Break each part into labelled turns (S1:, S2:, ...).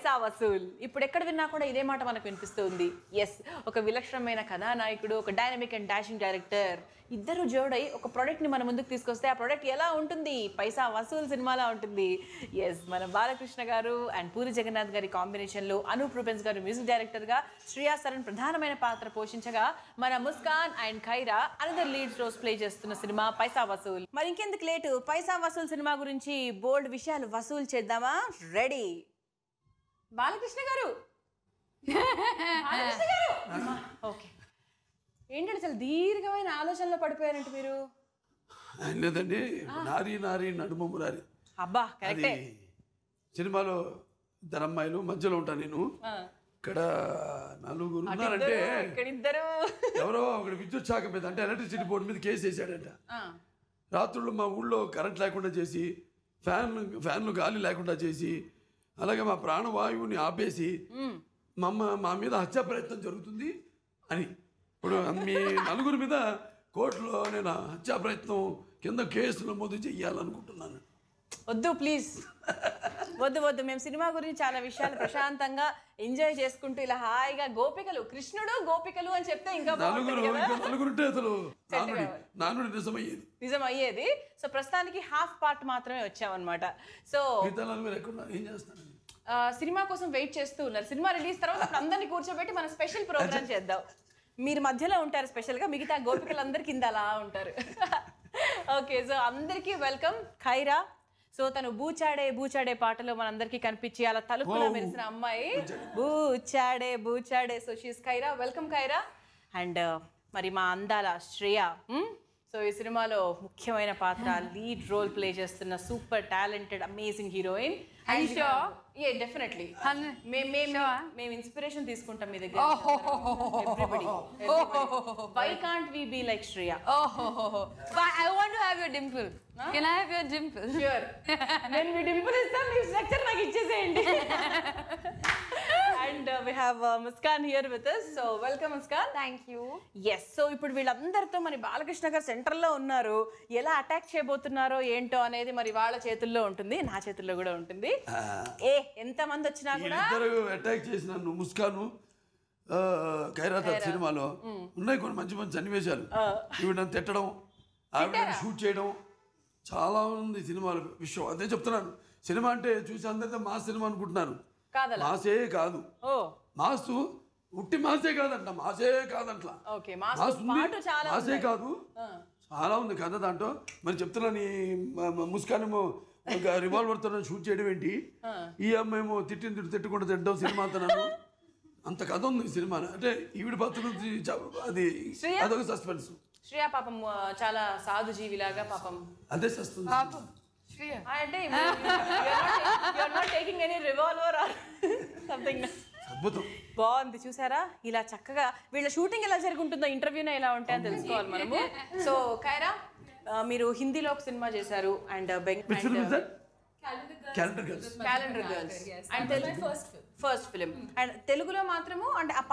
S1: పైసా వసూల్. ఇప్పుడు ఎక్కడ విన్నా కూడా ఇదే మాట మనకు వినిపిస్తుంది. ఎస్, ఒక విలక్షణమైన కథానాయకుడు, ఒక డైనమిక్ అండ్ డాషింగ్ డైరెక్టర్, ఇద్దరు జోడై ఒక ప్రోడక్ట్ని మన ముందుకు తీసుకొస్తే ఆ ప్రోడక్ట్ ఎలా ఉంటుంది? పైసా వసూల్ సినిమాలా ఉంటుంది. ఎస్, మన బాలకృష్ణ గారు అండ్ పూరి జగన్నాథ్ గారి కాంబినేషన్లో అనూప్ రూబెన్స్ గారు మ్యూజిక్ డైరెక్టర్గా, శ్రియా సరన్ ప్రధానమైన పాత్ర పోషించగా, మన Muskan and Khaira another lead roles play చేస్తున్న సినిమా పైసా వసూల్. మరి ఇంకెందుకు లేటు, పైసా వసూల్ సినిమా గురించి బోల్డ్ విషయాలు వసూలు చేద్దామా? రెడీ బాలకృష్ణ గారు. ఓకే, ఏంటంటే అసలు దీర్ఘమైన ఆలోచనలో పడిపోయారంటే మీరు?
S2: లేదండి, నారీ నారీ నడుమ మురారి.
S1: అబ్బా కరెక్టే.
S2: సినిమాలో ఇద్దరు అమ్మాయిలు మధ్యలో ఉంటాను నేను. ఇక్కడ నలుగురు ఉన్నారంటే ఎవరో ఒకటి విద్యుత్ శాఖ మీద అంటే ఎలక్ట్రిసిటీ బోర్డు మీద కేసు వేసాడంట. రాత్రులు మా ఊళ్ళో కరెంట్ లేకుండా చేసి, ఫ్యాన్లు గాలి లేకుండా చేసి, అలాగే మా ప్రాణవాయువుని ఆపేసి మా మీద హత్యా ప్రయత్నం జరుగుతుంది అని. ఇప్పుడు మీ నలుగురి మీద కోర్టులో నేను హత్యా ప్రయత్నం కింద కేసు నమోదు చెయ్యాలనుకుంటున్నాను.
S1: వద్దు ప్లీజ్, వద్దు వద్దు. మేము సినిమా గురించి చాలా విషయాలు ప్రశాంతంగా ఎంజాయ్ చేసుకుంటూ ఇలా హాయిగా గోపికలు, కృష్ణుడు గోపికలు అని చెప్తే ఇంకా
S2: నలుగురుంటే అసలు
S1: నిజం అయ్యేది. సో ప్రస్తుతానికి హాఫ్ పార్ట్ మాత్రమే వచ్చామన్నమాట. సో
S2: ఏం చేస్తాను,
S1: సినిమా కోసం వెయిట్ చేస్తూ ఉన్నారు. సినిమా రిలీజ్ తర్వాత అందరినీ కూర్చోబెట్టి మనం స్పెషల్ ప్రోగ్రామ్ చేద్దాం. మీరు మధ్యలో ఉంటారు స్పెషల్గా, మిగతా గోపికలందరూ కింద అలా ఉంటారు. ఓకే, సో అందరికీ వెల్కమ్. ఖైరా, సో తను బూచాడే బూచాడే పాటలో మనందరికీ కనిపించి అలా తలుపులో మెరిసిన అమ్మాయి బూచాడే బూచాడే. So she's Khaira. Welcome Khaira. And మరి మా అందాల శ్రేయ. సో ఈ సినిమాలో ముఖ్యమైన పాత్ర, లీడ్ రోల్ ప్లే చేస్తున్న super talented amazing heroine. Definitely మేము ఇన్స్పిరేషన్ తీసుకుంటాం మీ దగ్గర. Why can't we be like Shreya?
S3: I want to have your dimple. Can I have your dimple?
S1: Sure. నేను మీ డింపుల్ ఇస్తాను, మీ స్ట్రక్చర్ నాకు ఇచ్చేసేయండి. And we have Muskan here with us. So welcome Muskan.
S3: Thank you.
S1: Yes. So ఇప్పుడు వీళ్ళందరితో మరి బాలకృష్ణ గారు centre లో ఉన్నారు. ఎలా అటాక్ చేయబోతున్నారో ఏంటో అనేది మరి వాళ్ళ చేతుల్లో ఉంటుంది, నా చేతుల్లో కూడా ఉంటుంది. ఎంత మంది వచ్చినా కూడా
S2: అటాక్ చేసిన ముస్కాను ఖైరాత్ సినిమాలో ఉన్నాయి కొన్ని మంచి మంచి సన్నివేశాలు. ఇవి నన్ను తిట్టడం, ఆవిడ షూట్ చేయడం చాలా ఉంది సినిమాల విషయం. అదే చెప్తున్నాను, సినిమా అంటే చూసి అందరితో మా సినిమా అనుకుంటున్నారు. మాసే కాదు, మాసు ఉట్టి మాసే కాదంట, మాసే కాదంట్లా, మాసే కాదు, చాలా ఉంది కథ దాంట్లో. మరి చెప్తున్నాను, ముస్కానేమో రివాల్వర్ తో షూట్ చేయడం ఏంటి, ఈ అమ్మాయేమో తిట్టకుండా తిట్టడం సినిమా అంటున్నాను. అంత కథ ఉంది సినిమా. అంటే ఈవిడ పాత్ర అది అదొక సస్పెన్స్.
S1: శ్రేయ పాపం చాలా సాధు జీవిలాగా పాపం
S2: అదే సస్పెన్స్.
S1: అంటే taking any revolver or something. బాగుంది చూసారా, ఇలా చక్కగా వీళ్ళ షూటింగ్ ఎలా జరుగుతుందో, ఇంటర్వ్యూనే ఎలా ఉంటాయని తెలుసుకోవాలి మనము. సో ఖైరా, మీరు హిందీలో ఒక సినిమా చేశారు and calendar girls and first film, and తెలుగులో మాత్రము అంటే ఆ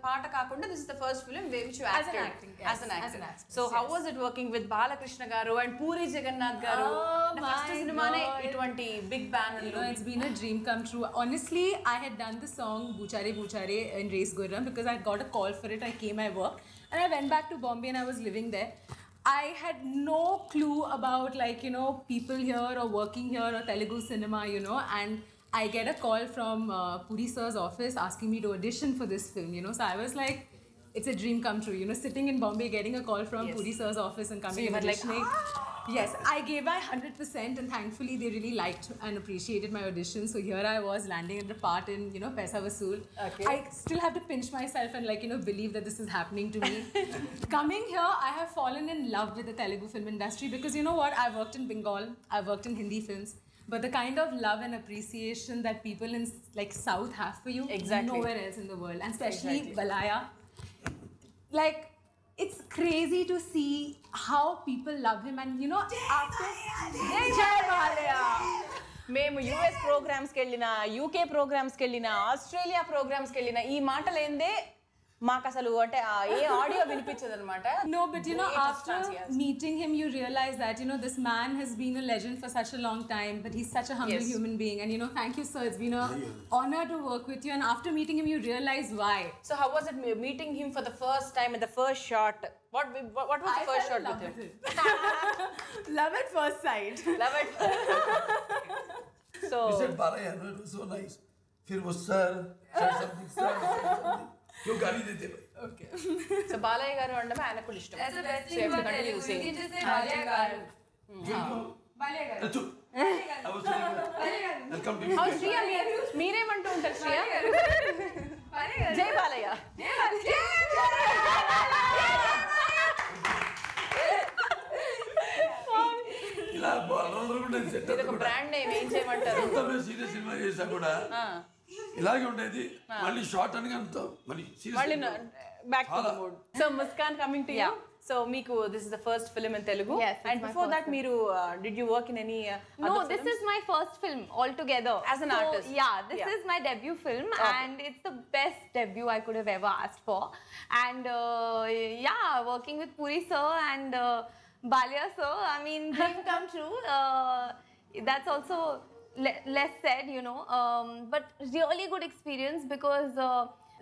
S1: పాట కాకుండా this is the first film which you acted as an actor. So how was it working with Balakrishna గారు and పూరి జగన్నాథ్ గారు? ఫస్ట్ సినిమానే ఇటువంటి బిగ్ బ్యానర్ లో.
S4: It's been a dream come true. Honestly, I had done the song Buchare Buchare in Race Gurram because I got a call for it. I came, I worked, and I went back to Bombay and I was living there. I had no clue about people here or working here or Telugu cinema, and I get a call from Puri sir's office asking me to audition for this film, so I was like, it's a dream come true, sitting in Bombay getting a call from Puri sir's office and coming and auditioning. Yes, I gave my 100% and thankfully they really liked and appreciated my audition. So here I was landing at the part in, Paisa Vasool. Okay. I still have to pinch myself and believe that this is happening to me. Coming here, I have fallen in love with the Telugu film industry because you know what? I've worked in Bengal, I've worked in Hindi films. But the kind of love and appreciation that people in South have for you, nowhere else in the world. And especially Balaya. It's crazy to see how people love him and after
S1: Jai Balaya. మేము US ప్రోగ్రామ్స్కి వెళ్ళినా, UK ప్రోగ్రామ్స్కి వెళ్ళినా, Australia ప్రోగ్రామ్స్కి వెళ్ళినా ఈ మాటలేందే మాకు అసలు అంటే ఏ audio వినిపించదు అనమాట.
S4: No, but you know, after meeting him, you realize that, you know, this man has been a legend for such a long time, but he's such a humble human being. And, you know, thank you, sir. It's been an honor to work with you. And after meeting him, you realize why.
S1: So how was it meeting him for the first time in the first shot? What was the first shot with him?
S4: Love at first sight.
S1: Love it. So
S2: He said, Balaya, no, it was so nice. फिर वो sir, said something, sir, said something. क्यों गाली देते भाई?
S4: Okay.
S1: So Balayya గారు అంటే ఆయనకు కూడా ఇష్టం.
S3: That's the best
S1: So
S3: thing
S1: you have to
S3: about
S1: continue
S3: Telugu.
S1: saying.
S3: You can just say Balya Garu.
S4: Balya Garu.
S2: चुप. I was telling you. Welcome to
S1: How Shriya మీరేమంటూ ఉంటారు శ్రీయ? జై బాలయ్య.
S2: ఇలా బాలరావు కూడా సెట్
S1: ఇది ఒక బ్రాండ్ నేమ్, ఏం చేయమంటారు?
S2: ఎంత మేము సీరియస్ సినిమా చేసా కూడా ఇలాగే ఉండేది. మళ్ళీ షార్ట్ అని అంత మళ్ళీ
S1: మళ్ళీ
S2: serious
S1: back to the mood. So Muskan coming to you. So మీకు this is the first film in Telugu.
S3: Yes, it's
S1: and
S3: my
S1: before
S3: first
S1: that మీరు did you work in any
S3: No, this is my first film altogether.
S1: As an artist.
S3: Yeah, this
S1: Yeah.
S3: is my debut film, and it's the best debut I could have ever asked for. And yeah, working with Puri sir and Balya sir, I mean, dream come true. That's also less said, you know, but really good experience because.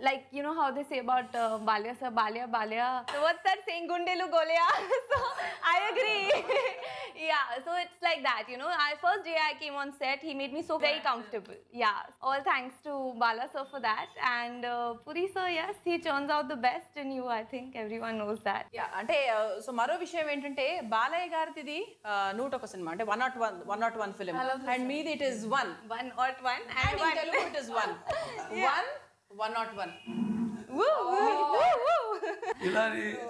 S3: Like, you know how they say about Balya sir, Balya. So what's that saying? Gundelu Golya. So I agree. Yeah, so it's like that, you know. First day I came on set, he made me so very comfortable. Yeah, all thanks to Bala sir for that. And Puri sir, yes, he turns out the best in you. I think everyone knows that.
S1: Yeah అంటే so మరో విషయం ఏంటంటే బాలయ్య గారిది 101 cinema అంటే 101 film and మీది it is 1
S3: 101
S1: and
S3: and
S1: in Telugu it is 1 101.
S3: woo, woo, woo, woo.
S2: ఇలా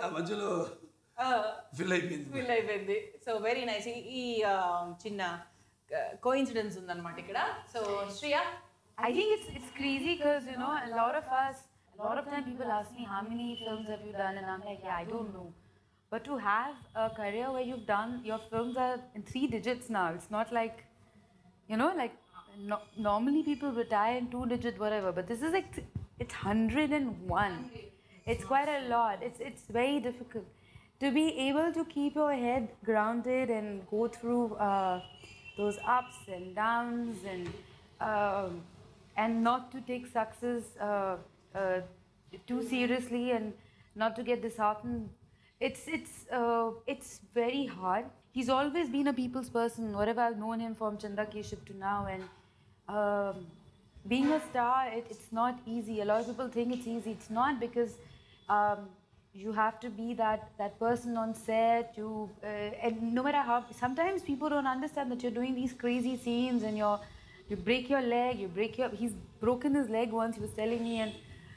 S2: ఆ మధ్యలో ఫిల్ అయిపోయింది.
S1: ఫీల్ అయిపోయింది. So very nice. ఈ చిన్న కోఇన్సిడెన్స్ ఉందన్నమాట ఇక్కడ. So Shriya,
S5: I think it's crazy because, you know, a lot of time people ask me how many films have you done, and I'm like, yeah, I don't know. But to have a career where you've done, your films are in 3 digits now. It's not like, you know, like normally people retire in 2 digit whatever, but this is like it's 101. It's quite a lot. It's very difficult to be able to keep your head grounded and go through those ups and downs and not to take success too seriously and not to get disheartened. It's very hard. He's always been a people's person, whatever I've known him from Chanda Keshab to now. And being a star, it's not easy. A lot of people think it's easy. It's not, because you have to be that person on set. And no matter how, sometimes people don't understand that you're doing these crazy scenes and you break your leg, he's broken his leg once, he was telling me, and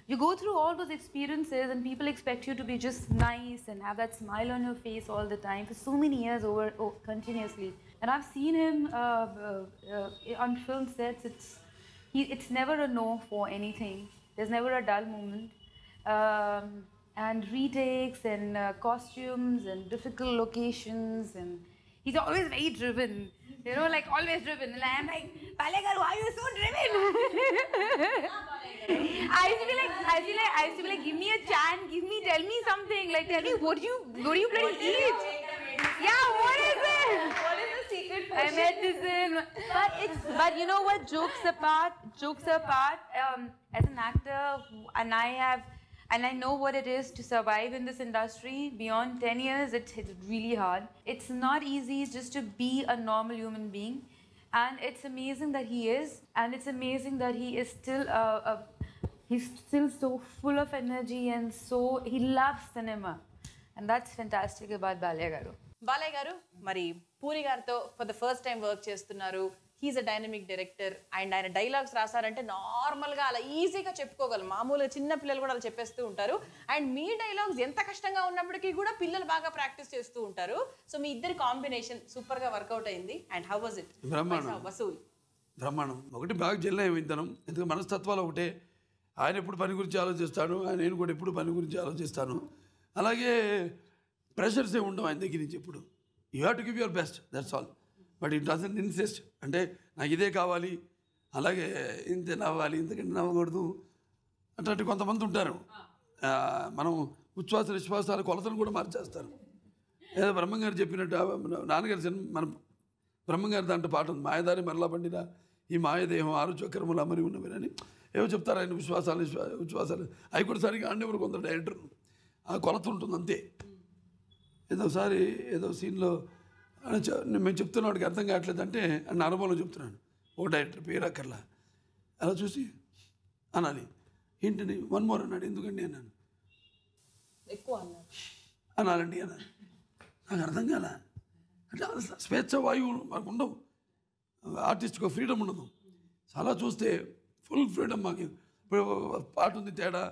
S5: you go through all those experiences and people expect you to be just nice and have that smile on your face all the time for so many years continuously. And I've seen him on film sets. It's never a no for anything. There's never a dull moment. And retakes and costumes and difficult locations, and he's always very driven. You know, like always driven. And I'm like, Balya Garu, why are you so driven? I used to be like, give me a chance, tell me something. Like, tell me, what do you bloody eat? Yeah, what is it?
S3: What is the secret?
S5: I met this in, but you know what? Jokes apart. As an actor, and I know what it is to survive in this industry. Beyond 10 years, it's really hard. It's not easy just to be a normal human being. And it's amazing that he is. And it's amazing that he is still he's still so full of energy, and he loves cinema. And that's fantastic about Balya Garu.
S1: Balayya garu, మరి పూరి గారితో for the first time work చేస్తున్నారు. He's a dynamic director and ఆయన dialogues రాసారంటే నార్మల్గా అలా ఈజీగా చెప్పుకోగలం. మామూలుగా చిన్న పిల్లలు కూడా అలా చెప్పేస్తూ ఉంటారు. అండ్ మీ డైలాగ్స్ ఎంత కష్టంగా ఉన్నప్పటికీ కూడా పిల్లలు బాగా ప్రాక్టీస్ చేస్తూ ఉంటారు. సో మీ ఇద్దరి కాంబినేషన్ సూపర్గా వర్కౌట్ అయింది. And how was it? Vasool
S2: బ్రహ్మాండం. ఒకటి బాగా జెల్లయ్య వింతనం. ఎందుకంటే మనస్తత్వాలు ఒకటే. ఆయన ఎప్పుడు పని గురించి ఆలోచిస్తాను, నేను కూడా ఎప్పుడు పని గురించి ఆలోచిస్తాను. అలాగే ప్రెషర్స్ ఏ ఉండవు ఆయన దగ్గర నుంచి ఎప్పుడు. You have to give your best, that's all. But it doesn't insist. అంటే నాకు ఇదే కావాలి, అలాగే ఇంతే నవ్వాలి, ఇంతకంటే నవ్వకూడదు అట్లాంటి కొంతమంది ఉంటారు. మనం ఉచ్ఛ్వాస నిశ్వాసాల కొలతను కూడా మార్చేస్తారు. ఏదో బ్రహ్మంగారు చెప్పినట్టు నాన్నగారు మన బ్రహ్మంగారి దాంట్లో పాట ఉంది, మాయదారి మరలా పండిన ఈ మాయదేహం 6 చక్రములు అమరి ఉన్నవినని ఏవో చెప్తారు ఆయన. ఉచ్ఛ్వాసాలు అవి కూడా సరిగా ఆడేవారు కొందరు డైరెక్టర్. ఆ కొలత ఉంటుంది అంతే. ఏదోసారి ఏదో సీన్లో మేము చెప్తున్న వాడికి అర్థం కావట్లేదు అంటే నా అనుభవంలో చెప్తున్నాను. ఒక డైరెక్టర్ పేరు అక్కర్లా అలా చూసి అనాలి, ఏంటని 1 more అన్నాడు, ఎందుకండి అన్నాను.
S1: ఎక్కువ అన్నారు
S2: అనాలండి అన్నాను. నాకు అర్థం కాల. అంటే స్వేచ్ఛ వాయువు మాకు ఉండవు, ఆర్టిస్ట్కి ఫ్రీడమ్ ఉండదు. చాలా చూస్తే ఫుల్ ఫ్రీడమ్ మాకు. ఇప్పుడు పాట ఉంది తేడా,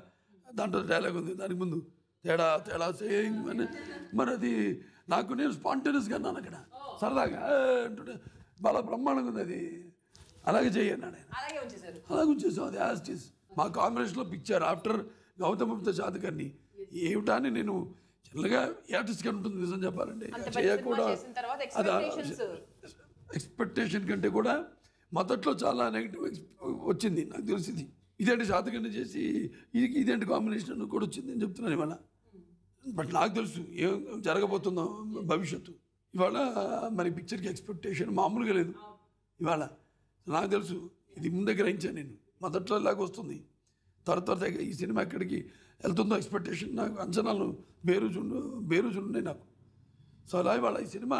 S2: దాంట్లో డైలాగ్ ఉంది, దానికి ముందు తేడా తేడా సేయింగ్ అని. మరి అది నాకు నేను స్పాంటేనియస్గా అన్నాను అక్కడ సరదాగా అంటుంటే బాగా బ్రహ్మాండంగా ఉంది అది. అలాగే చేయన్నాడు ఆయన, అలాగే ఉంచేసాం. అది యాస్టిస్ మా కాంబినేషన్లో పిక్చర్ ఆఫ్టర్ గౌతమంతో జాతకాన్ని ఏమిటా అని నేను చిన్నగా ఆర్టిస్ట్గా ఉంటుంది నిజం చెప్పాలంటే. చేయకూడా అది ఎక్స్పెక్టేషన్ కంటే కూడా మొదట్లో చాలా నెగిటివ్ వచ్చింది నాకు తెలిసింది. ఇదేంటి జాతకాన్ని చేసి ఇదేంటి కాంబినేషన్ కూడా వచ్చింది అని చెప్తున్నాను ఇవాళ. బట్ నాకు తెలుసు ఏం జరగబోతుందో భవిష్యత్తు. ఇవాళ మరి పిక్చర్కి ఎక్స్పెక్టేషన్ మామూలుగా లేదు ఇవాళ. నాకు తెలుసు ఇది ముందే గ్రహించాను నేను. మొదట్లో ఇలాగ వస్తుంది, త్వర ఈ సినిమా ఎక్కడికి వెళ్తుందో ఎక్స్పెక్టేషన్ నాకు అంచనాలు బేరుజుండే నాకు. సో అలా ఇవాళ ఈ సినిమా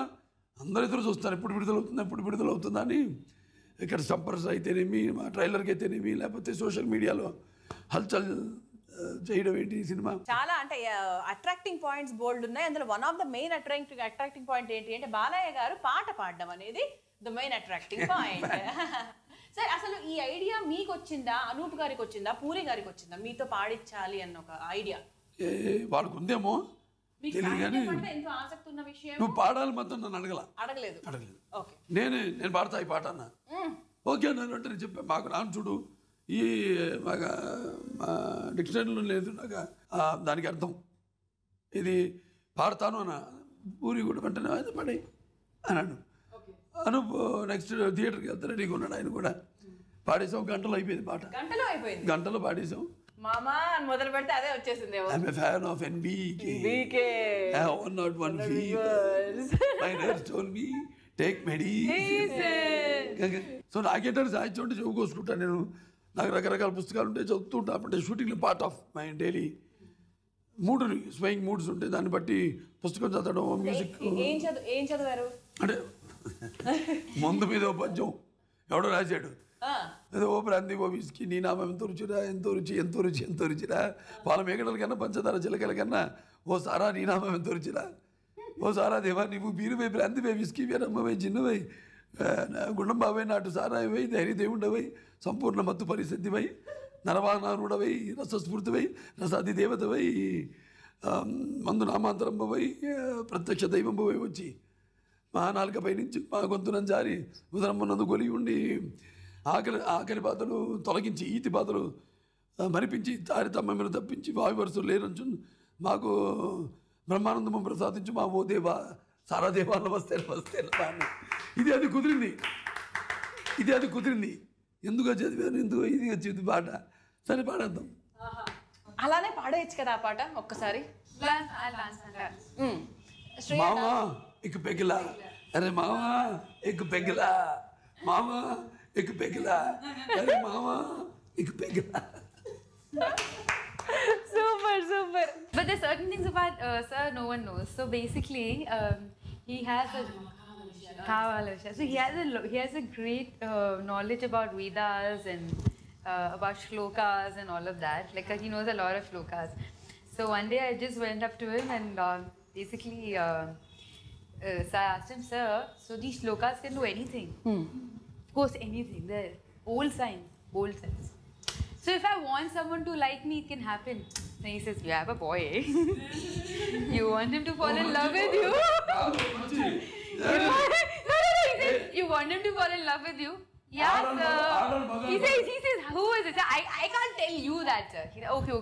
S2: అందరూ ఎదురు చూస్తారు, ఎప్పుడు విడుదలవుతుందా అని. ఇక్కడ సంపర్స్ అయితేనేమి, మా ట్రైలర్కి అయితేనేమి, లేకపోతే సోషల్ మీడియాలో హల్చల్ చేయడం ఏంటి ఈ సినిమా.
S1: చాలా అంటే అట్రాక్టింగ్ పాయింట్స్ బోల్డ్ ఉన్నాయి. అందులో one of the main attracting point ఏంటి అంటే బాలయ్య గారు పాట పాడడం అనేది ద మెయిన్ అట్రాక్టింగ్ పాయింట్. సరే, అసలు ఈ ఐడియా మీకు వచ్చిందా, అనూప్ గారికి వచ్చిందా, పూరి గారికి వచ్చిందా మీతో పాడించాలి అన్న ఒక ఐడియా?
S2: వాళ్ళకు ఉందేమో తెలియదు కానీ
S1: ఎంతో ఆసక్తి ఉన్న విషయం.
S2: నువ్వు పాడాలి మాత్రం నన్ను అడగలేదు. నేను పాడతా ఈ పాట అన్నా. ఓకే అన్నాను అంటే నేను చెప్పాను. మాకు నాన్న చూడు ఈ మా డిక్షనరీలో లేదు నాకు దానికి అర్థం, ఇది పాడతాను అన్న. పూరి కూడా వెంటనే అది పడే అన్నాడు. అనూప్ నెక్స్ట్ థియేటర్కి వెళ్తే రెడీగా ఉన్నాడు. ఆయన కూడా పాడేసాం. గంటలో అయిపోయింది పాట, గంటలో పాడేసాం.
S1: మామా అని మొదలు పెడితే అదే వచ్చేసింది.
S2: I'm a fan of NBK. I have 101 fevers. My nurse told me take medicine. So నాకేంటారు సాహిత్యం చెవు కోసుకుంటాను నేను. నాకు రకరకాల పుస్తకాలు ఉంటాయి, చదువుతూ ఉంటాను. అంటే షూటింగ్లో పార్ట్ ఆఫ్ మై డైలీ మూడుని స్వయింగ్ మూడ్స్ ఉంటాయి, దాన్ని బట్టి పుస్తకం చదవడం, మ్యూజిక్.
S1: ఏం చదివారు
S2: అంటే ముందు మీద ఓ పద్యం ఎవడో రాశాడు, ఏదో ఓ ప్రాంతి ఓ విస్కీ నీ నామం ఎంతో రుచిరా, ఎంతో రుచిరా, పాల మేకడల కన్నా పంచదార చిలకల కన్నా ఓ సారా నీ నామం ఎంతో రుచిరా, ఓ సారా దేవా నీవు బీరువై ప్రాంతివై విస్కీ నమ్మవై చిన్నవై గుండం బావై నాటు సారావై ధైర్యదేవుండవై సంపూర్ణ మత్తు పరిసిద్ధివై నరవానారుడవై రసస్ఫూర్తివై రసాది దేవతవై మందు నామాంతరంబవై ప్రత్యక్ష దైవంబవై వచ్చి మా నాలుకపై నుంచి మా గొంతునం జారి ఉదరమ్మనందు గొలి ఉండి ఆకలి బాధలు తొలగించి ఈతి బాధలు మరిపించి తారి తమ్మను తప్పించి వాయువరుసలు లేరంచు మాకు బ్రహ్మానందము ప్రసాదించు మా ఓ దేవా సారా దేవాల వస్తే ఇది అది కుదిరింది. ఎందుకు చదివాను, ఎందుకు ఇది వచ్చింది పాట. సరే పాడేద్దాం.
S1: అలానే పాడేయచ్చు కదా ఆ పాట ఒక్కసారి.
S2: మామా एक पेगला, अरे मामा एक पेगला, मामा एक पेगला, अरे मामा एक पेगला.
S5: Super. But there's certain things about sir no one knows. So basically, he has a So he has a great knowledge about Vedas and about shlokas and all of that. Like he knows a lot of shlokas. So one day I just went up to him and basically. So I asked him, sir, so these shlokas can do anything? Of course, anything. They're old science. So if I want someone to like me, it can happen. Then he says, you have a boy, eh? You want him to fall in love with you? No, he says, you want him to fall in love with you? Yeah, sir. He says, who is it? Sir, I can't tell you that, sir. He said, okay.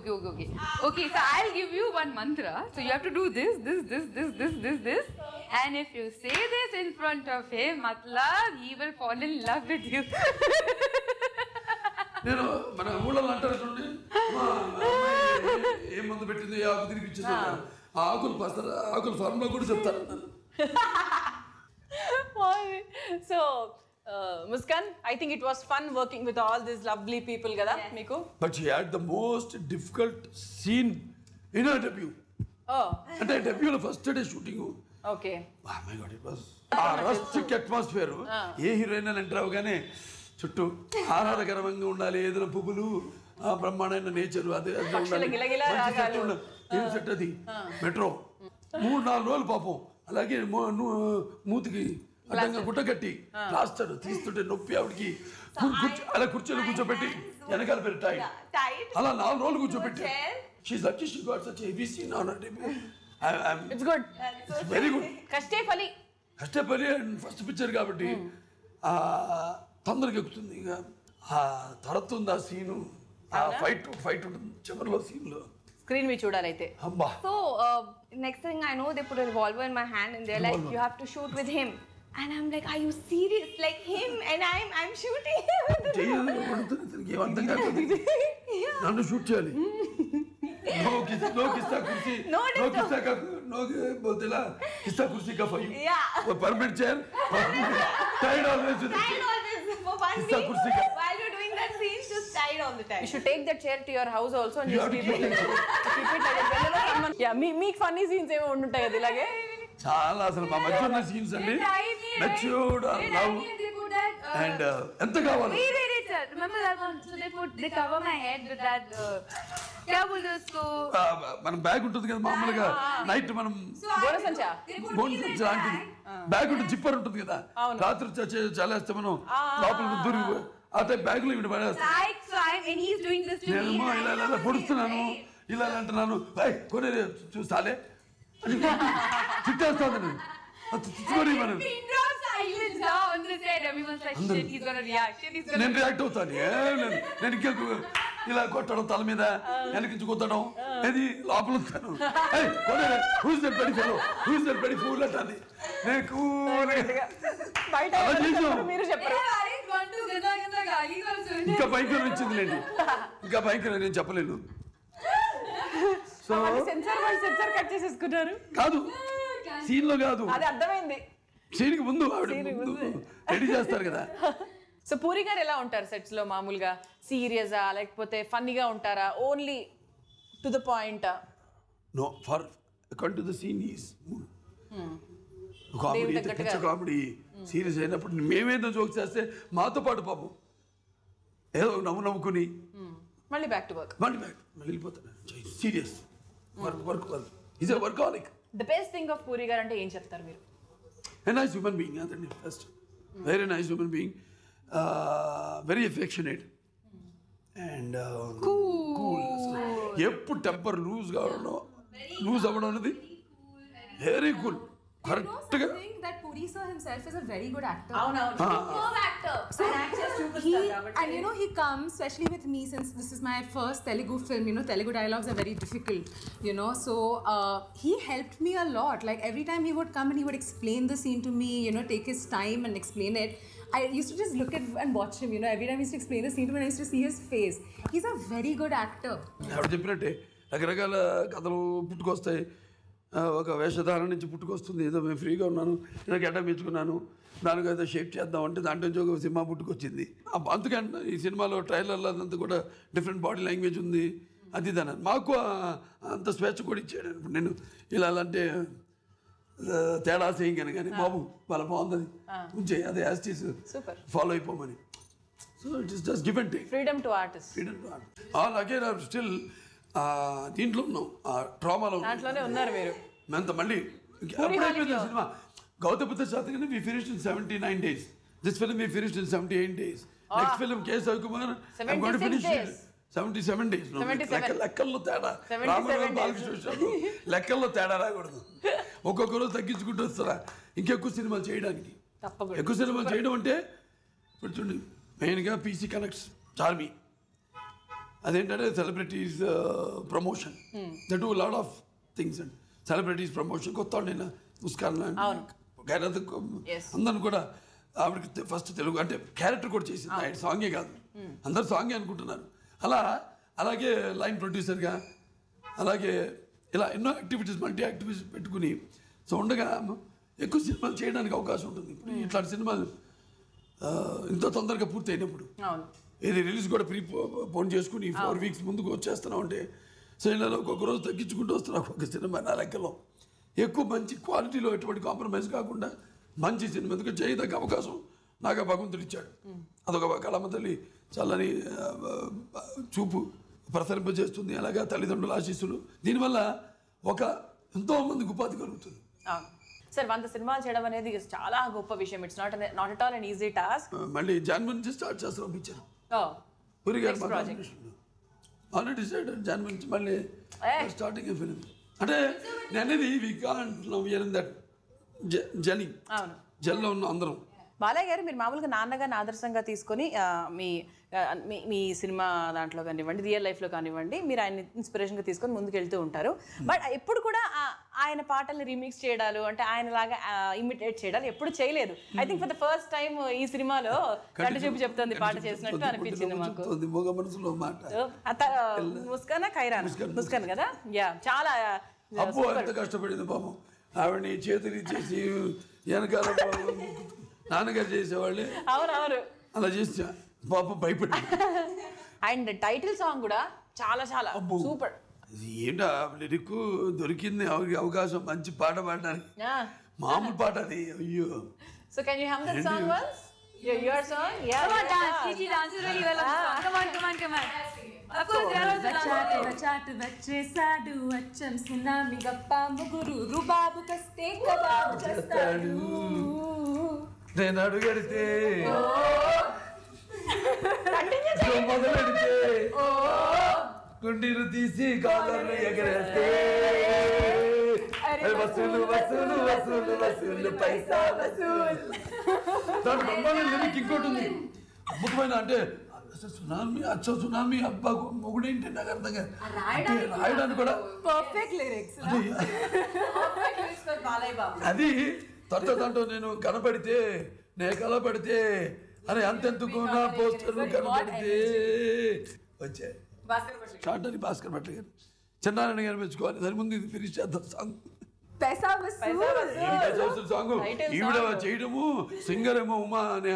S5: Okay, so I'll give you one mantra. So you have to do this. And if you say this in front of him, matlab, he will fall in love with you.
S2: నేను మన ఊళ్ళో అంటారు చూడండి, మా అమ్మాయి ఏ మందు పెట్టింది, ఏ ఆకు తినిపించింది, ఆ ఆకులు ఫార్ములా కూడా చెప్తారు నన్ను.
S1: So Muskan, I think it was fun working with all these lovely people kada meeku.
S2: But she had the most difficult scene in her debut.
S1: Oh,
S2: అంటే డెబ్యూలో first day shooting.
S1: okay.
S2: Oh my God, it was a rustic atmosphere. ఏ heroine అని enter అవగానే చుట్టూ ఆహ్లాదకరంగా ఉండాలి, ఏదైనా పువ్వులు, బ్రహ్మాండమైన నేచర్, అది ఉండాలి. ఏం సెట్ అది మెట్రో 3-4 రోజులు పాపం అలాగే మూతికి అడ్డంగా గుట్ట కట్టి ప్లాస్టర్ తీస్తుంటే నొప్పి ఆవిడకి అలా కుర్చీలో కూర్చోబెట్టి వెనకాల పెట్టి టైట్ అలా 4 రోజులు కూర్చోబెట్టి she lucky she got such heavy scene on her debut.
S1: It's good.
S2: It's very good. కష్టపడి అండ్ ఫస్ట్ పిక్చర్ కాబట్టి తొందరగా ఎక్కుతుంది. ఇక తడుతుంది ఆ సీను, ఆ ఫైట్ ఉంటుంది చివరిలో సీన్లో.
S1: స్క్రీన్ మీ చూడాలైతే.
S2: అబ్బా.
S3: So next thing I know, they put a revolver in my hand and they're like, you have to shoot with him. And I'm like, are you serious? Like him and I'm shooting him.
S2: ఏమంతం కాకపోతే నన్ను shoot చేయాలి. Kissa Kursi Ka five permanent chair tied always
S3: for one
S2: Kissa
S3: week
S2: kursi ka.
S3: while you're doing that scene, just tied all the time.
S1: You should take that chair to your house also and just keep it like that. Yeah, మీకు funny scenes ఏమో ఉండుంటాయి కదా ఇలాగే.
S2: చాలా అసలు మా మధ్య ఉన్న scenes అండి మెచ్యూర్డ్ లవ్ అండ్ ఎంత కావాలి.
S5: Remember that one? So they cover my head with that. क्या बोलते हैं उसको?
S2: మనం బ్యాగ్ ఉంటుంది కదా మామూలుగా నైట్ మనం బోనస్ లాంటిది బ్యాగ్ ఉంటుంది, జిప్పర్ ఉంటుంది కదా, రాత్రి చలేస్తే మనం లోపల దూరి ఆ టైప్ బ్యాగ్ లో ఇవి పడేస్తాను. నేను ఇలా పొడుస్తున్నాను, ఇలా అంటున్నాను, కొనే చూస్తాలే తిట్టేస్తాను నేను. తిట్టుకొని మనం నేను రియాక్ట్ అవుతాను. నేను ఇంకా ఇలా కొట్టడం తల మీద వెనకించి కొట్టడం అది లోపల ఉంటాను. ఇంకా భయంకరం ఇచ్చిందిలేండి, ఇంకా భయంకరం నేను చెప్పలేను. సో
S1: సెన్సార్ కట్ చేసేసుకున్నారు
S2: కాదు, సీన్ లో కాదు,
S1: అది అర్థమైంది.
S2: సీన్ కి ముందు ఆవిడ రెడీ చేస్తారు కదా.
S1: సో పూరి గారు ఎలా ఉంటారు సెట్స్ లో? మామూలుగా సీరియసా లేకపోతే ఫన్నీగా ఉంటారా? Only to the point?
S2: No, for according to the scene is comedy, పిచ్చ కామెడీ. సీరియస్ అయినప్పుడు మేమేదో జోక్స్ చేస్తే మాతో పాటు పాపం ఏదో నవ్వుకుని
S1: మళ్ళీ బ్యాక్ టు వర్క్,
S2: మళ్ళీ వెళ్ళిపోతాను. Serious work is a workaholic.
S1: The best thing of Puri garu అంటే ఏం చెప్తారు మీరు?
S2: A nice human being, అదండి first. Very nice human being, very affectionate and cool. ఎప్పుడు టెంపర్ లూజ్ అవ్వడం అనేది వెరీ కూల్. కరెక్ట్గా
S4: that Puri sir himself is a very good actor.
S3: Superb actor.
S4: So and you know, he comes, especially with me, since this is my first Telugu film, you know, Telugu dialogues are very difficult, you know, so he helped me a lot. Like every time he would come and he would explain the scene to me, you know, take his time and explain it. I used to just look at and watch him, you know, every time he used to explain the scene to me, I used to see his face. He's a very good actor.
S2: ఆవిడ చెప్పినట్టే రకరకాల కథలు పుట్టుకొస్తాయి, ఒక వేషధారణ నుంచి పుట్టుకొస్తుంది. ఏదో మేము ఫ్రీగా ఉన్నాను, ఏదో గడ్డ మెచ్చుకున్నాను, దానికి ఏదో షేప్ చేద్దాం అంటే దాంట్లో నుంచి ఒక సినిమా పుట్టుకొచ్చింది. అందుకంటే ఈ సినిమాలో ట్రైలర్లో అదంతా కూడా డిఫరెంట్ బాడీ లాంగ్వేజ్ ఉంది, అది దాని మాకు అంత స్వేచ్ఛ కూడా ఇచ్చాడు. ఇప్పుడు నేను ఇలా అంటే తేడా చేయగలను కానీ బాబు వాళ్ళ బాగుంది ఉంచే అదే యాస్టీస్ ఫాలో అయిపోమని. So it is just give and take,
S1: freedom to artist.
S2: అలాగే స్టిల్ దీంట్లో ఉన్నాం, ట్రామాలో
S1: ఉన్నారు మీరు.
S2: అంత మళ్ళీ ఎప్పుడైపోయింది cinema. Gautam Buddha Satakarni we finished in 79 days. This film we finished in 78 days. Next film K. Savikumar, I'm going to finish it 77 days. లెక్కల్లో తేడా, రామారావు బాలకృష్ణ లెక్కల్లో తేడా రాకూడదు. ఒక్కొక్క రోజు తగ్గించుకుంటూ వస్తారా ఇంకెక్కువ సినిమాలు చేయడానికి. ఎక్కువ సినిమాలు చేయడం అంటే ఇప్పుడు చూడండి, మెయిన్గా పీసీ కనెక్ట్స్ చార్మీ, అదేంటంటే celebrities promotion, they do lot of things and celebrities promotion. కొత్త నేను ముస్కాన్ ఖైరత్ అందరిని కూడా ఆవిడకి ఫస్ట్ తెలుగు అంటే క్యారెక్టర్ కూడా చేసింది, ఆయన సాంగే కాదు, అందరు సాంగే అనుకుంటున్నారు. అలాగే లైన్ ప్రొడ్యూసర్గా, అలాగే ఇలా ఎన్నో యాక్టివిటీస్, మల్టీ యాక్టివిటీస్ పెట్టుకుని సో ఉండగా ఎక్కువ సినిమాలు చేయడానికి అవకాశం ఉంటుంది. ఇప్పుడు ఇట్లాంటి సినిమాలు ఇంత తొందరగా పూర్తి అయినప్పుడు ఇది రిలీజ్ కూడా పోన్ చేసుకుని 4 weeks ముందుకు వచ్చేస్తున్నాం అంటే సో ఇలా ఒక్కొక్క రోజు తగ్గించుకుంటూ వస్తున్నాం. ఒక్కొక్క సినిమా నా లెక్కలో ఎక్కువ మంచి క్వాలిటీలో ఎటువంటి కాంప్రమైజ్ కాకుండా మంచి సినిమా ఎందుకు చేయదగ్గ అవకాశం నాకు భగవంతుడు ఇచ్చాడు. అదొక కళమ్మ తల్లి చల్లని చూపు ప్రసరింపజేస్తుంది, అలాగా తల్లిదండ్రుల ఆశీస్సులు, దీనివల్ల ఎంతో మందికి ఉపాధి కలుగుతుంది.
S1: సార్ 100 సినిమాలు చేయడం అనేది చాలా గొప్ప విషయం. It's not at all an easy task.
S2: మళ్ళీ జనవరి నుంచి స్టార్ట్ చేస్తాం పిక్చర్. పూరి గారు ఆల్రెడీ జనవరి నుంచి మళ్ళీ స్టార్టింగ్ ఫిలిం. అంటే నేను అనేది we can't now hear in that జెల్లో ఉన్న అందరం.
S1: బాలయ్య గారు, మీరు మామూలుగా నాన్నగారిని ఆదర్శంగా తీసుకొని మీ సినిమా దాంట్లో కానివ్వండి, రియల్ లైఫ్లో కానివ్వండి, మీరు ఆయన ఇన్స్పిరేషన్గా తీసుకొని ముందుకు వెళ్తూ ఉంటారు. బట్ ఎప్పుడు కూడా ఆయన పాటల్ని రీమిక్స్ చేయడాలు, అంటే ఆయనలాగా ఇమిటేట్ చేయడాలు ఎప్పుడు చేయలేదు. I think for the first time ఈ సినిమాలో కంటి చూపు చెప్తుంది పాట చేసినట్టు అనిపించింది మాకు. ముస్కానా ఖైరానా, ముస్కాన్ కదా, యా చాలా
S2: అబ్బో ఎంత కష్టపడింది పాపం. ఆవిడని చేతులు ఇచ్చేసి వెనకాల నాన్నగారు చేసేవాళ్ళే.
S1: అవునవును,
S2: అలా చేసి పాపం భయపడి.
S1: అండ్ టైటిల్ సాంగ్ కూడా చాలా చాలా సూపర్.
S2: ఏంటో లిరిక్ దొరికింది అవకాశం మంచి పాట పాడడానికి. మామూలు పాట అది. అయ్యో.
S1: So can you hum that song once? Your song? Yeah,
S5: come on dance. She dances really well on the song. Come on. Of course, there was a
S4: చాటు వచ్చేసాడు అచ్చం సునామి గప్ప ముగురు రుబాబు కస్తే కబాబు చేస్తాడు.
S2: నేను అడుగడితే మొదలెడితే గుండీలు తీసి కాలర్లు ఎగరేస్తే వసూలు వసూలు వసూలు వసూలు పైసా వసూలు. దాని బ్రహ్మాండ లిరిక్ ఇంకోటి ఉంది అద్భుతమైన. అంటే సునామీ అబ్బా మొగుడేంటి నాకు అర్థం కాదు. రాయడానికి కూడా
S4: పర్ఫెక్ట్ లిరిక్స్.
S2: అది దాంట్లో నేను కనపడితే కలపడితే అని అంతెందుకు నా పోస్టర్లు కనపడితే వచ్చాయి. షార్ట్ అని భాస్కర్ భట్ల గారు, చిన్నారాయణ గారు మెచ్చుకోవాలి. దాని ముందు ఇది ఫినిష్ చేద్దాం సాంగ్. సాంగ్ ఈవిడ చేయడము, సింగర్ ఏమో ఉమా అనే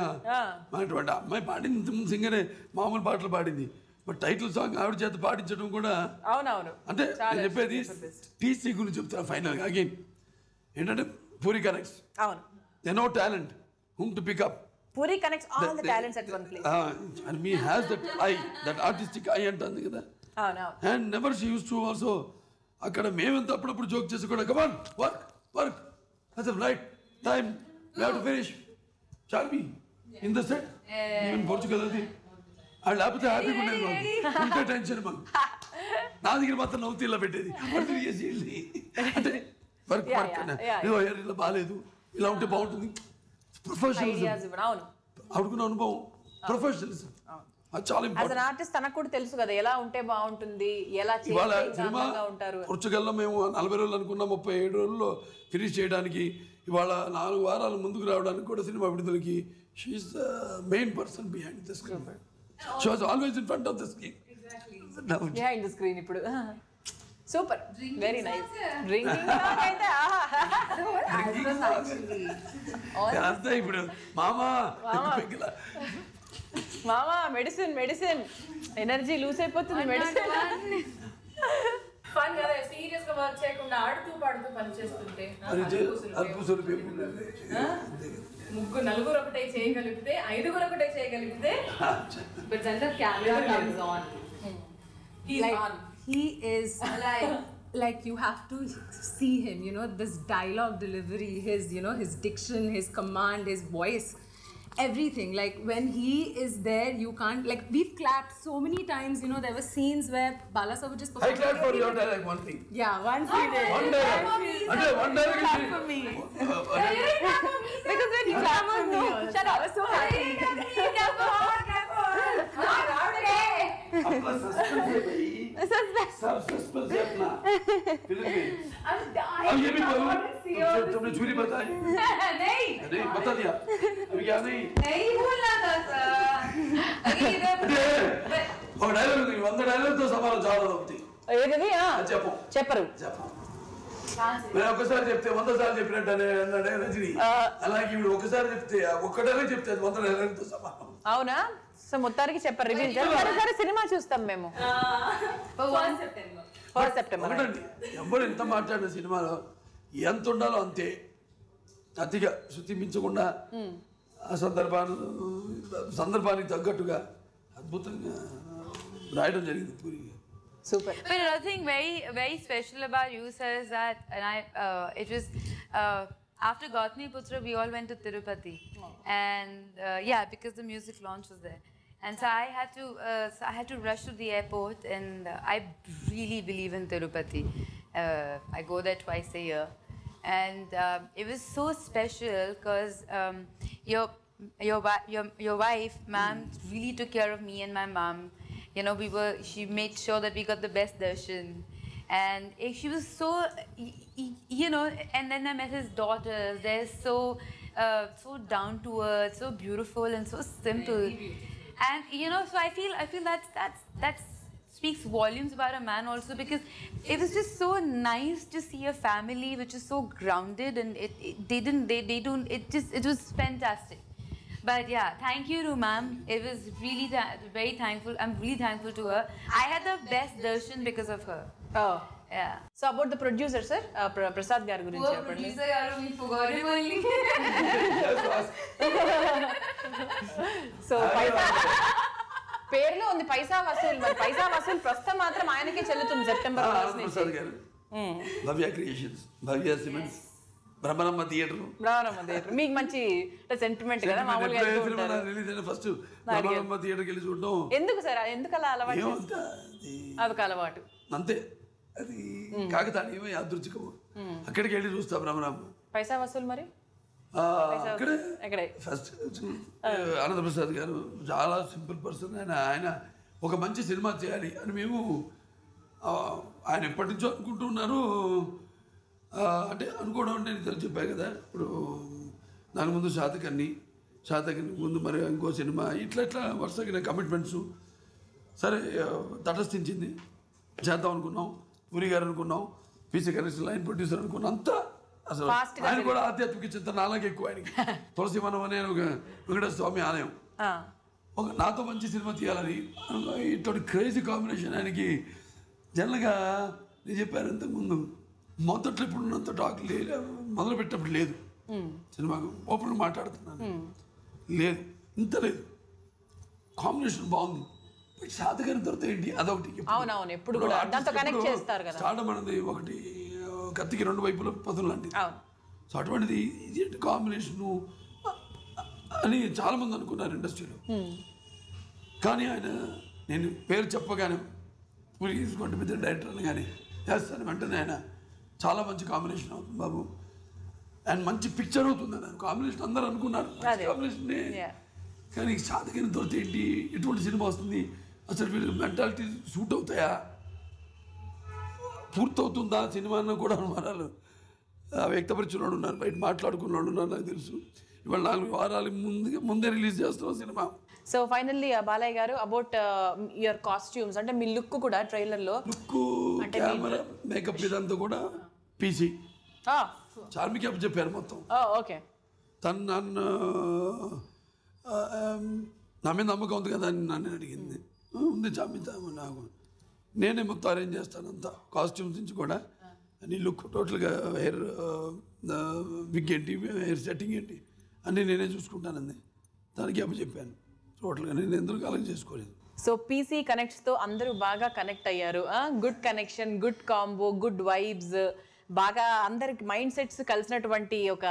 S2: అటువంటి అమ్మాయి పాడింది, సింగరే మామూలు పాటలు పాడింది. బట్ టైటిల్ సాంగ్ ఆవిడ చేత పాడించడం కూడా అంటే నేను చెప్పేది టీసీ గురించి చెప్తాను ఫైనల్ గా. అగైన్ ఏంటంటే Puri connects, no talent whom to pick up.
S1: Puri connects all the talents at one place.
S2: And me has that eye, that artistic eye అంటుంది కదా. And never she used to also అక్కడ మేమెంత అప్పుడప్పుడు joke చేసి కూడా come on work at the right time we have to finish shall we in the set even Portugal అది అది లేకపోతే హ్యాపీగా ఉండేది ఉంటే టెన్షన్ మాకు. నా దగ్గర మాత్రం నవ్వుతూ ఇలా పెట్టేది అర్థం చేసి అంటే వర్క్ ఇలా బాగాలేదు, ఇలా ఉంటే బాగుంటుంది. ఆడుకున్న అనుభవం, ప్రొఫెషనలిజం చాలా ఇంపార్టెంట్.
S1: తనకు కూడా తెలుసు కదా ఎలా ఉంటే బాగుంటుంది, ఎలా ఉంటారు.
S2: పుర్చుగల్లో మేము 40 రోజులు అనుకున్న 37 రోజుల్లో ఫినిష్ చేయడానికి, ఇవాళ 4 వారాలు ముందుకు రావడానికి కూడా సినిమా విడుదలకి she is the main person behind the screen. She was always in front of the screen.
S1: Behind the screen ఇప్పుడు సూపర్, వెరీ నైస్. డ్రింకింగ్
S2: అంతా ఇప్పుడు మామా
S1: మెడిసిన్ ఎనర్జీ లూజ్ అయిపోతుంది. మెడిసిన్
S6: ఫన్ కదా, సీరియస్ గా వర్క్ చేయకుండా ఆడుతూ పాడుతూ పని చేస్తుంటే నలుగురు ఒకటే చేయగలిగితే, 5గురు ఒకటే చేయగలిగితే, but then the camera comes on. He's on.
S4: He is like you have to see him, you know, this dialogue delivery, his, you know, his diction, his command, his voice, everything. Like when he is there, you can't, like we've clapped so many times, you know, there were scenes where Bala sir would just
S2: I clapped for your dialogue, one thing.
S4: Yeah, once he did.
S2: One dialogue
S4: for me.
S3: Because when you clap on me,
S4: Shut up. I was so happy.
S2: Suspense है अपना film में.
S6: I'm dying.
S2: अब ये भी बोलो.
S6: I want to see all
S2: तुमने झूठी बताई.
S6: नहीं
S2: नहीं बता दिया. अभी क्या नहीं
S3: नहीं बोलना था सर अरे इधर
S2: ఒక డైలాగ్ ఉంది 100 డైలాగ్తో సమానం చాలా అవుతుంది
S1: ఏది
S2: చెప్పు
S1: చెప్పరు
S2: నేను ఒకసారి చెప్తే 100 సార్లు చెప్పినట్టు అన్నాడే రజని అలాగే ఇప్పుడు ఒకసారి చెప్తే ఒక్క డైలాగ్ చెప్తే 100 డైలాగ్తో సమానం
S1: అవునా సో మొత్తానికి చెప్పరు రివీల్ సరే సినిమా చూస్తాం మేము
S6: 1 సెప్టెంబర్
S2: ఒకటండి ఎవరు ఎంత మాట్లాడిన సినిమాలో ఎంత ఉండాలో అంతే అతిగా శృతి మించకుండా ఆ సందర్భానికి తగ్గట్టుగా అద్భుతంగా రాయడం జరిగింది puri.
S1: Super.
S5: But another thing very special about you, sir, is that, and it was after Gautami Putra, we all went to Tirupati, and yeah, because the music launch was there, and so I had to rush to the airport, and I really believe in Tirupati. I go there twice a year, and it was so special because your wife, ma'am, really took care of me and my mom. You know, she made sure that we got the best darshan. And she was so, you know, and then I met his daughters. They're so down to earth, so beautiful and so simple. And, you know, so I feel that speaks volumes about a man also, because it was just so nice to see a family which is so grounded, and it was fantastic. But yeah, thank you to ma'am. It was really very thankful. I'm really thankful to her. I had the best darshan because of her.
S1: Oh.
S5: Yeah.
S1: So about the producer, sir, Prasad garu gurinchi cheppandi.
S3: producer garu we forgot him only.
S1: So పేరులో ఉంది పైసా వసూల్, మరి పైసా వసూల్ ప్రస్తుతం మాత్రం ఆయనకే చెల్లుతుంది September
S2: Prasad గారు, భవ్య creations, భవ్య cements, Brahmaramma theatre
S1: మీకు మంచి సెంటిమెంట్ కదా మామూలుగా
S2: రిలీజ్ అయిన ఫస్ట్ బ్రహ్మరమ్మ థియేటర్కి వెళ్ళి చూడడం
S1: ఎందుకు సార్ ఎందుకు అలా అలవాటు? అదొక అలవాటు
S2: అంతే, అది కాకతాళీయమో యాదృచ్ఛికమో అక్కడికి వెళ్ళి చూస్తా బ్రహ్మరమ్మ.
S1: పైసా వసూల్ మరి
S2: అక్కడే ఫస్ట్ ఆనందప్రసాద్ గారు చాలా సింపుల్ పర్సన్. ఆయన ఒక మంచి సినిమా చేయాలి అని మేము ఆయన ఎప్పటి నుంచో అనుకుంటున్నారు. అంటే అనుకోవడం అంటే నేను చెప్పాను కదా, ఇప్పుడు దాని ముందు శాతకర్ణి ముందు మరి ఇంకో సినిమా ఇట్లా వరుసగా కమిట్మెంట్స్ సరే తటస్థించింది. చేద్దాం అనుకున్నాం, పూరి గారు అనుకున్నాం, పీసీ కనెక్షన్ లైన్ ప్రొడ్యూసర్ అనుకున్నాం. అంతా అసలు ఆయన కూడా ఆధ్యాత్మిక చింతన నాలాగే ఎక్కువ. ఆయనకి తులసి వనం అనే ఒక వెంకటేశ్వర స్వామి ఆలయం, ఒక నాతో మంచి సినిమా తీయాలని ఇటువంటి క్రేజీ కాంబినేషన్ ఆయనకి. జనరల్గా నేను చెప్పాను ఇంతకుముందు, మొదట్లో ఇప్పుడు ఉన్నంత టాక్ మొదలు పెట్టినప్పుడు లేదు సినిమాకు. ఓపెన్ మాట్లాడుతున్నాను, లేదు ఇంత లేదు, కాంబినేషన్ బాగుంది. బట్ శాతకర్ణి దొరికితే ఏంటి అదొకటి.
S1: అవునవును, ఎప్పుడు కూడా దాంతో కనెక్ట్ చేస్తారు కదా.
S2: స్టార్డమ్ అనేది ఒకటి కత్తికి రెండు వైపుల పదులు లాంటిది. సో అటువంటిది ఇది కాంబినేషను అని చాలామంది అనుకున్నారు ఇండస్ట్రీలో. కానీ ఆయన నేను పేరు చెప్పగానే పూరి తీసుకుంటే పెద్ద డైరెక్టర్ అని కానీ చేస్తాను వెంటనే ఆయన చాలా మంచి కాంబినేషన్ అవుతుంది బాబు, అండ్ మంచి పిక్చర్ అవుతుంది అని కాంబినేషన్ అందరూ అనుకున్నారు. కాంబినేషనే కానీ శాతకర్ణి దొరికితే ఏంటి, ఎటువంటి సినిమా వస్తుంది, అసలు వీళ్ళు మెంటాలిటీ సూట్ అవుతాయా, పూర్తవుతుందా సినిమా అన్న కూడా అనుమానాలు వ్యక్తపరిచిన వాళ్ళు ఉన్నారు, బయట మాట్లాడుకున్న వాళ్ళు ఉన్నారు. నాకు తెలుసు ఇవాళ 4 వారాల ముందే రిలీజ్ చేస్తున్నాం సినిమా.
S1: సో ఫైనల్లీ బాలయ్య గారు, అబౌట్ యువర్ కాస్ట్యూమ్స్, అంటే మీ లుక్ కూడా ట్రైలర్లో
S2: లుక్, కెమెరా, మేకప్ ఇదంతా కూడా పీసీ చార్మి క్యాప్ చెప్పారు మొత్తం.
S1: ఓకే,
S2: తను నన్ను నా మీద నమ్మకం ఉంది కదా అని నన్ను అడిగింది. ఉంది చార్మి, నాకు నేనే మొత్తం అరేంజ్ చేస్తాను అంతా, కాస్ట్యూమ్స్ నుంచి కూడా. నీ లుక్ టోటల్గా హెయిర్ విగ్ ఏంటి, హెయిర్ సెట్టింగ్ ఏంటి అన్నీ నేనే చూసుకుంటానండి. దానికి అప్పు చెప్పాను టోటల్గా, నేను ఎందుకు కలెక్ట్ చేసుకోలేదు.
S1: సో పీసీ కనెక్ట్స్తో అందరూ బాగా కనెక్ట్ అయ్యారు. Good connection, good combo, good vibes, బాగా అందరికి మైండ్ సెట్స్ కలిసినటువంటి ఒక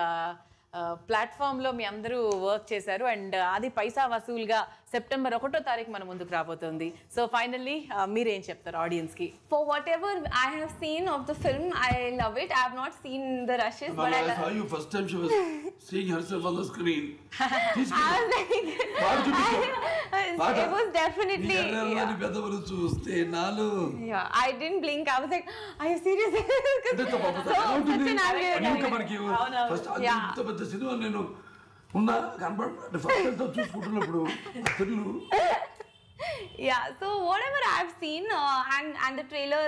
S1: ప్లాట్ఫామ్లో మీ అందరూ వర్క్ చేశారు. అండ్ అది పైసా వసూలుగా సెప్టెంబర్ 1వ తారీఖు మన ముందుకు రాబోతుంది. సో ఫైనల్లీ మీరేం చెప్తారు ఆడియన్స్కి?
S3: For whatever I have seen of the film, I love it. I have not seen the rushes, but I
S2: saw you first time she was seeing herself on the screen.
S3: I was like, it was definitely,
S2: చూస్తే నాలో
S3: I didn't blink. I was like, are you serious?
S2: Cinema నేను ఉన్న కనపడ first చూసుకుంటున్నప్పుడు పిల్లలు
S3: Yeah, so whatever I've seen, and the trailer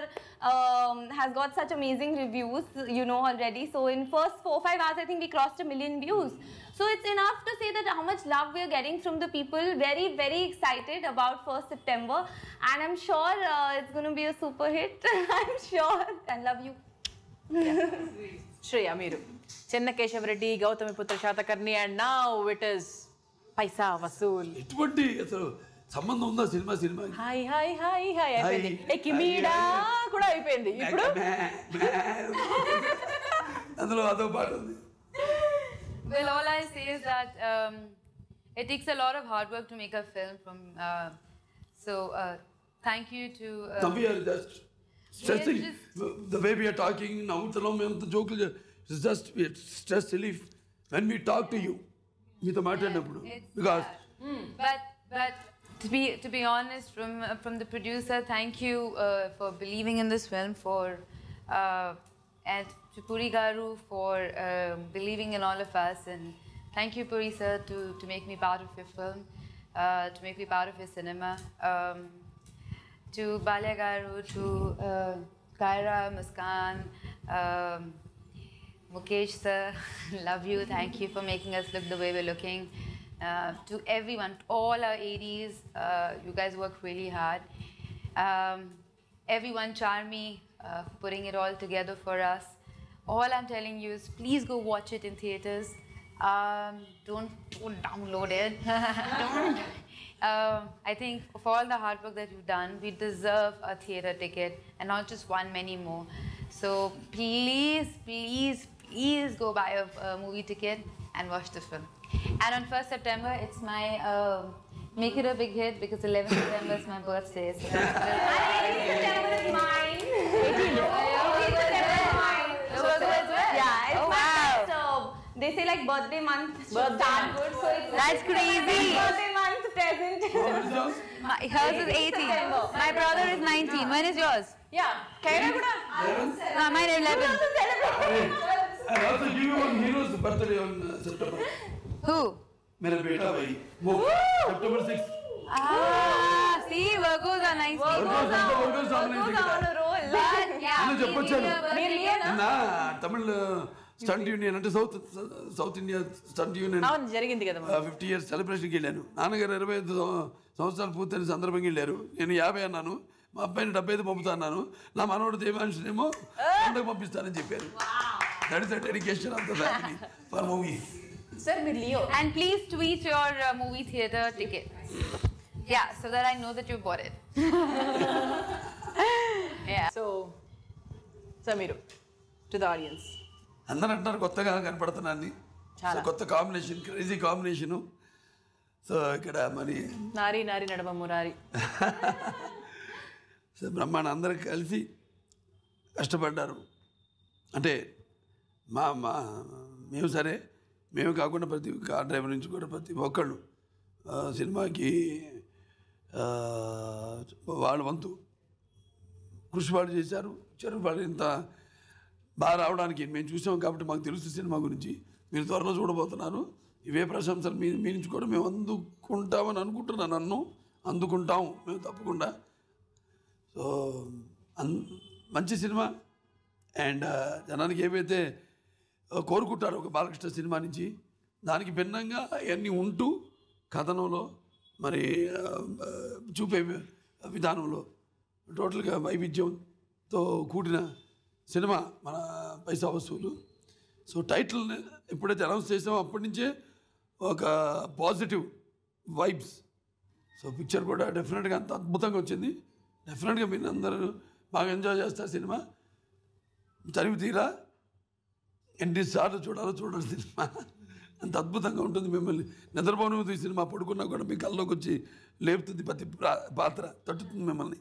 S3: has got such amazing reviews, you know, already. So in first 4-5 hours, I think we crossed 1 million views. So it's enough to say that how much love we are getting from the people. Very, very excited about 1st September, and I'm sure it's going to be a super hit. I'm sure, and love you.
S1: Shreya మీరు Chenna Kesavareddy Gautamiputra Satakarni and now it is paisa vasool.
S2: ఎటువంటి అసలు సంబంధం ఉందా cinema
S1: హాయ్ హాయ్ హాయ్ హాయ్ అయిపోయింది. కిమీడా కూడా అయిపోయింది ఇప్పుడు.
S2: అందులో అదో పాట ఉంది.
S5: Well, all I say is that it takes a lot of hard work to make a film. So thank you to.
S2: Now we are just stressing the way we are talking now. The joke is just stress relief when we talk to you. With the matter, because.
S5: But to be honest, from the producer, thank you for believing in this film, and to Puri Garu for believing in all of us, and thank you Puri sir to make me part of your film, to make me part of your cinema. To Balya Garu, to Kaira, Muskan, Mukesh sir, love you. Thank you for making us look the way we're looking. To everyone, all our ADs, you guys work really hard. Everyone, Charmi, for putting it all together for us. All I'm telling you is please go watch it in theaters. Don't download it. Don't. I think for all the hard work that you've done, we deserve a theater ticket, and not just one, many more. So please, please, please go buy a movie ticket and watch the film. And on 1st September, it's my make it a big hit because 11th September is my birthday. So
S3: September is mine. 18th September is mine. Yeah, it's my first. They say like birthday month should start good, so it's
S5: That's crazy.
S3: birthday month present.
S5: Hers is 18. My brother is 19. When is yours?
S1: Yeah Kiara కూడా
S5: Mine is 11.
S2: And also give you one hero's birthday on September.
S5: Who?
S2: मेरा बेटा भाई वो September 6th.
S5: See, Virgos are nice.
S2: Virgos
S3: on a roll.
S5: But yeah,
S2: నేను చెప్పొచ్చాను
S1: మీరు లేనా?
S2: నా తమిళ stunt union అంటే సౌత్ ఇండియా స్టంట్ యూనియన్
S1: అవును జరిగింది కదా
S2: 50 years సెలబ్రేషన్కి వెళ్ళాను. నాన్నగారు 25 సంవత్సరాలు పూర్తయిన సందర్భంగా వెళ్ళారు. నేను 50 అన్నాను. మా అబ్బాయిని 75 పంపుతా అన్నాను. నా మనవడు దేవాంశనేమో 100 పంపిస్తానని చెప్పారు. That is the dedication of the family for movies.
S1: Sir మీరు Leo
S5: and please tweet your movie theater ticket. Yeah, so that I know that you bought it. Yeah.
S1: So మీరు టు ద ఆడియన్స్
S2: అందరూ అంటారు కొత్తగా కనపడుతున్నాను. So కొత్త combination, crazy combination. So ఇక్కడ మరి
S1: నారీ నారీ నడమ Murari.
S2: So బ్రహ్మాండ అందరూ కలిసి కష్టపడ్డారు. అంటే మేము సరే, మేము కాకుండా ప్రతి కార్ డ్రైవర్ నుంచి కూడా ప్రతి ఒక్కళ్ళు సినిమాకి వాళ్ళ వంతు కృషి వాళ్ళు చేశారు. వాళ్ళు ఇంత బాగా రావడానికి మేము చూసాం కాబట్టి మాకు తెలుసు సినిమా గురించి. మీరు త్వరలో చూడబోతున్నారు. ఇవే ప్రశంసలు మీ నుంచి కూడా మేము అందుకుంటామని అనుకుంటున్నాను. అందుకుంటాం మేము తప్పకుండా. సో మంచి సినిమా అండ్ జనానికి ఏవైతే కోరుకుంటారో ఒక బాలకృష్ణ సినిమా నుంచి, దానికి భిన్నంగా అవన్నీ ఉంటూ కథనంలో మరి చూపే విధానంలో టోటల్గా వైవిధ్యంతో కూడిన సినిమా మన పైసా వసూలు. సో టైటిల్ ఎప్పుడైతే అనౌన్స్ చేసామో అప్పటి నుంచే ఒక పాజిటివ్ వైబ్స్. సో పిక్చర్ కూడా డెఫినెట్గా అంత అద్భుతంగా వచ్చింది. డెఫినెట్గా మీరు అందరూ బాగా ఎంజాయ్ చేస్తారు సినిమా. తరివి తీరా ఎన్నిసార్లు చూడాలి సినిమా. అంత అద్భుతంగా ఉంటుంది. మిమ్మల్ని నిద్రపోనుంది ఈ సినిమా. పడుకున్నా కూడా మీ కళ్ళలోకి వచ్చి లేపుతుంది. ప్రతి పాత్ర తట్టుతుంది మిమ్మల్ని.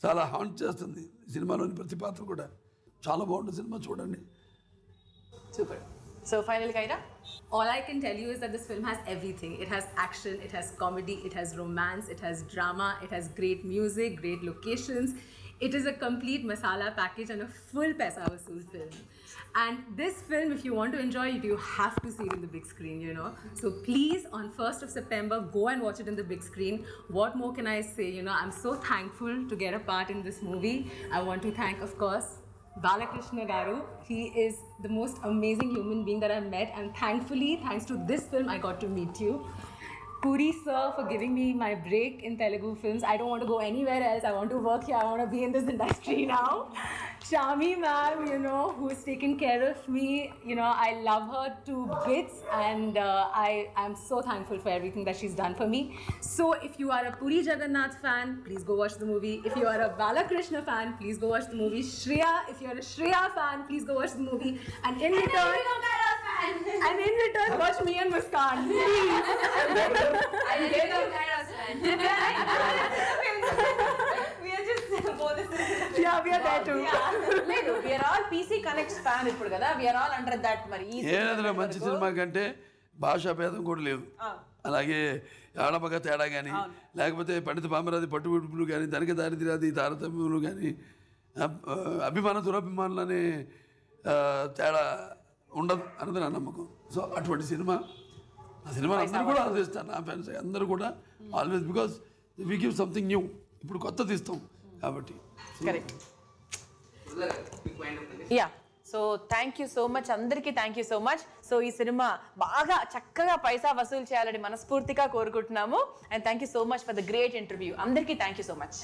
S2: చాలా హాంట్ చేస్తుంది సినిమాలోని ప్రతి పాత్ర కూడా. చాలా బాగుంటుంది సినిమా, చూడండి.
S1: Super. So final Kiara,
S4: all I can tell you is that this film has everything. It has action, it has comedy, it has romance, it has drama, it has great music, great locations. It is a complete masala package and a full paisa vasool film. And this film, if you want to enjoy it, you have to see it in the big screen, you know. So please, on 1st of September, go and watch it in the big screen. What more can I say? You know, I'm so thankful to get a part in this movie. I want to thank, of course, Balakrishna Garu. He is the most amazing human being that I've met, and thankfully, thanks to this film, I got to meet you. Puri sir for giving me my break in Telugu films. I don't want to go anywhere else. I want to work here. I want to be in this industry now. Shami ma'am, you know, who's taken care of me. You know, I love her to bits, and I'm so thankful for everything that she's done for me. So if you are a Puri Jagannath fan, please go watch the movie. If you are a Balakrishna fan, please go watch the movie. Shreya, if you're a Shreya fan, please go watch the movie. And in return, watch me and Muskan, please. Yeah, we are there too.
S1: లేదు, we are all PC Connects fan ఇప్పుడు కదా, we are all under that మరి.
S2: ఏదైనా మంచి cinema కంటే భాషా భేదం కూడా లేదు. అలాగే ఆడమగ తేడా కానీ, లేకపోతే పండిత పామరాది పట్టుబిడుపులు కానీ, ధనిక దారిద్ర్యాది తారతమ్యములు కానీ, అభిమాన దురభిమానులు అనే తేడా ఉండదు అన్నది నా నమ్మకం. సో అటువంటి సినిమా, ఆ సినిమాని అందరూ కూడా ఆలోచిస్తారు, నా ఫ్యాన్స్ అందరూ కూడా always, because we give something new. ఇప్పుడు కొత్త తీస్తాం కాబట్టి.
S1: Correct. Yeah, so thank you so much, అందరికీ thank you so much. So ఈ సినిమా బాగా చక్కగా పైసా వసూలు చేయాలని మనస్ఫూర్తిగా కోరుకుంటున్నాము. And thank you so much for the great interview. అందరికీ thank you so much.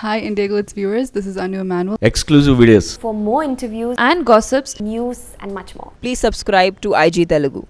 S7: Hi Indigo It's viewers, this is Anu Emmanuel.
S8: Exclusive videos.
S9: For more interviews
S7: And gossips,
S9: news and much more,
S10: please subscribe to IG Telugu.